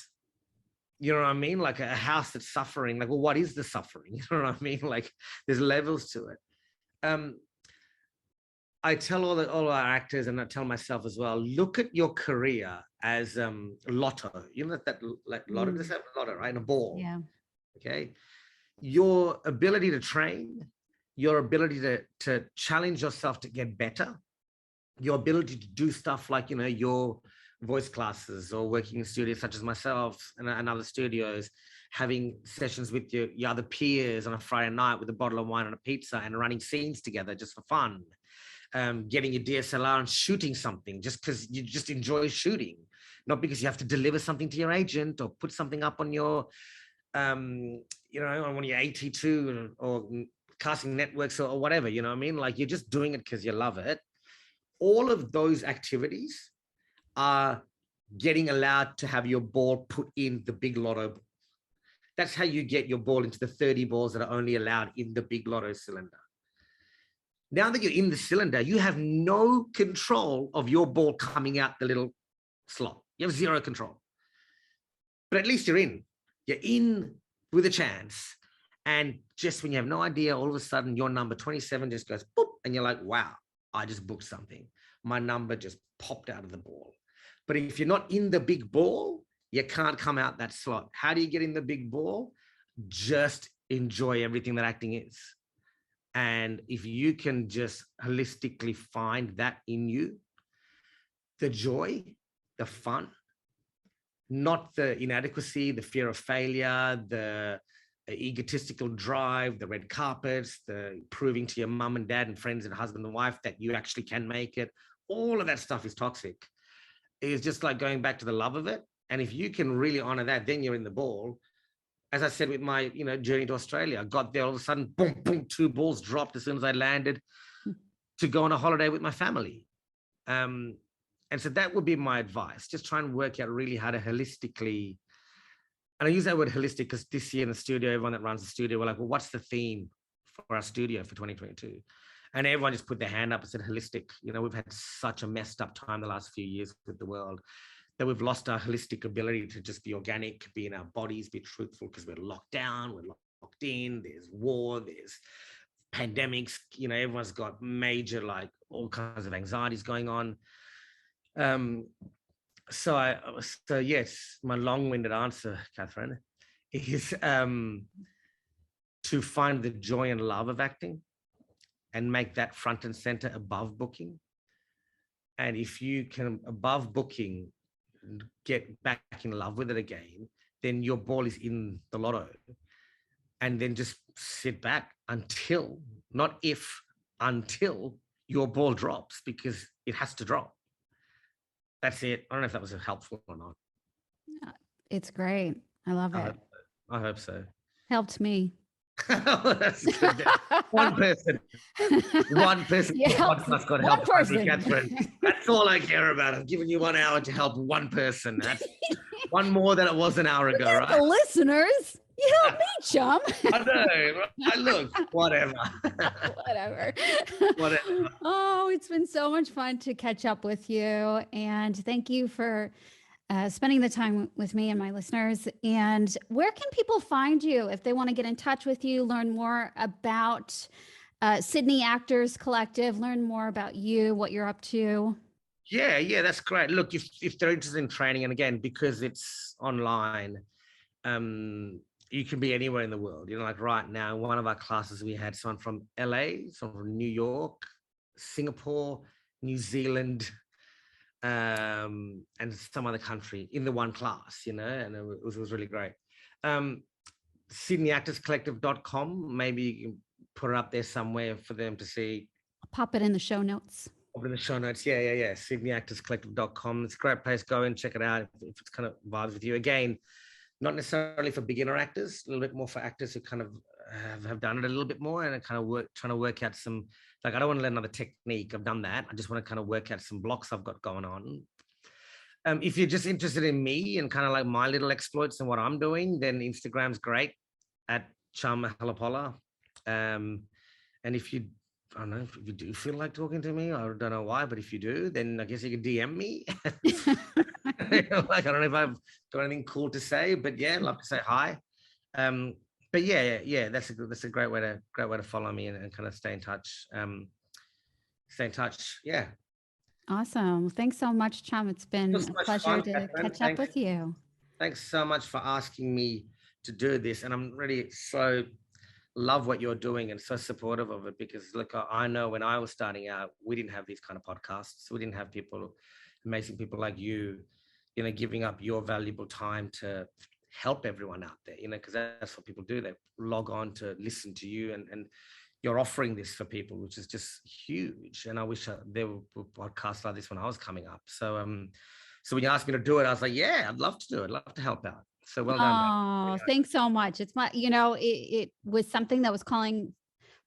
you know what I mean? Like a house that's suffering, like, well, what is the suffering? You know what I mean? Like there's levels to it. I tell all our actors, and I tell myself as well, look at your career as lotto. That lotto, just have a lotto, right? And a ball. Yeah. Okay. Your ability to train, your ability to challenge yourself to get better, your ability to do stuff like, your voice classes, or working in studios such as myself and other studios, having sessions with your other peers on a Friday night with a bottle of wine and a pizza and running scenes together just for fun. Getting your DSLR and shooting something just because you just enjoy shooting, not because you have to deliver something to your agent or put something up on your, on one of your AT2 or casting networks or whatever, you know what I mean? Like you're just doing it because you love it. All of those activities are getting allowed to have your ball put in the big lotto. That's how you get your ball into the 30 balls that are only allowed in the big lotto cylinder. Now that you're in the cylinder, you have no control of your ball coming out the little slot. You have zero control. But at least you're in. You're in with a chance. And just when you have no idea, all of a sudden your number 27 just goes boop, and you're like, wow, I just booked something. My number just popped out of the ball. But if you're not in the big ball, you can't come out that slot. How do you get in the big ball? Just enjoy everything that acting is. And if you can just holistically find that in you, the joy, the fun, not the inadequacy, the fear of failure, the egotistical drive, the red carpets, the proving to your mum and dad and friends and husband and wife that you actually can make it, all of that stuff is toxic. It's just like going back to the love of it. And if you can really honor that, then you're in the ball. As I said with my, journey to Australia, I got there, all of a sudden, boom, boom, 2 balls dropped as soon as I landed to go on a holiday with my family. And so that would be my advice. Just try and work out really how to holistically, and I use that word holistic because this year in the studio, everyone that runs the studio, we're like, well, what's the theme for our studio for 2022? And everyone just put their hand up and said holistic. We've had such a messed up time the last few years with the world, that we've lost our holistic ability to just be organic, be in our bodies, be truthful, because we're locked down, we're locked in, there's war, there's pandemics, everyone's got major, like all kinds of anxieties going on. So yes, my long-winded answer, Katherine, is to find the joy and love of acting and make that front and center above booking. And if you can, above booking, get back in love with it again, then your ball is in the lotto. And then just sit back until your ball drops, because it has to drop. That's it. I don't know if that was helpful or not. It's great. I love it. I hope so. Helped me. That's good. One person. Yeah, Got help. Katherine. That's all I care about. I've given you 1 hour to help one person. That's one more than it was an hour ago, right? The listeners. You help me, Chum. I know. I look, whatever. Whatever. Whatever. Oh, it's been so much fun to catch up with you. And thank you for spending the time with me and my listeners. And where can people find you if they want to get in touch with you, learn more about Sydney Actors Collective, learn more about you, what you're up to? Yeah, that's great. Look, if they're interested in training, and again, because it's online, you can be anywhere in the world. You know, like right now, in one of our classes, we had someone from LA, someone from New York, Singapore, New Zealand, and some other country in the one class, you know, and it was really great. SydneyActorsCollective.com, maybe you can put it up there somewhere for them to see. I'll pop it in the show notes. In the show notes. Yeah. SydneyActorsCollective.com. It's a great place. Go and check it out if it's kind of vibes with you. Again, not necessarily for beginner actors, a little bit more for actors who kind of have done it a little bit more and kind of trying to work out some, like, I don't want to learn another technique. I've done that. I just want to kind of work out some blocks I've got going on. If you're just interested in me and kind of like my little exploits and what I'm doing, then Instagram's great at Chum Ehelepola. And if you, I don't know, if you do feel like talking to me, I don't know why, but if you do, then I guess you can DM me. Like, I don't know if I've got anything cool to say, but yeah, I'd love to say hi. But yeah, that's a great way to follow me and kind of stay in touch. Yeah. Awesome. Thanks so much, Chum. It's been It was a much pleasure fun, to Katherine. catch up with you. Thanks so much for asking me to do this. And I'm really so love what you're doing and so supportive of it, because look, I know when I was starting out, we didn't have these kind of podcasts. We didn't have people, amazing people like you, you know, giving up your valuable time to help everyone out there, you know, because that's what people do. They log on to listen to you, and you're offering this for people, which is just huge. And I wish there were podcasts like this when I was coming up. So when you asked me to do it, I was like, yeah, I'd love to do it. I'd love to help out. So well done. Oh, thanks so much. It's my, it was something that was calling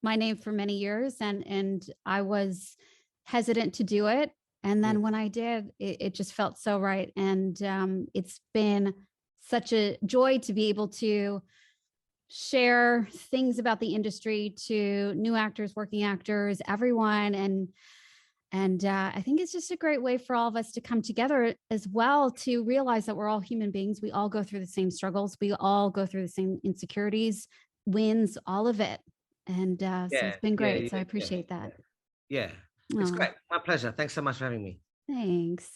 my name for many years, and I was hesitant to do it. And then when I did, it just felt so right. And it's been such a joy to be able to share things about the industry to new actors, working actors, everyone. And I think it's just a great way for all of us to come together as well, to realize that we're all human beings. We all go through the same struggles. We all go through the same insecurities, wins, all of it. And so it's been great. So I appreciate that. Yeah. It's great. My pleasure. Thanks so much for having me. Thanks.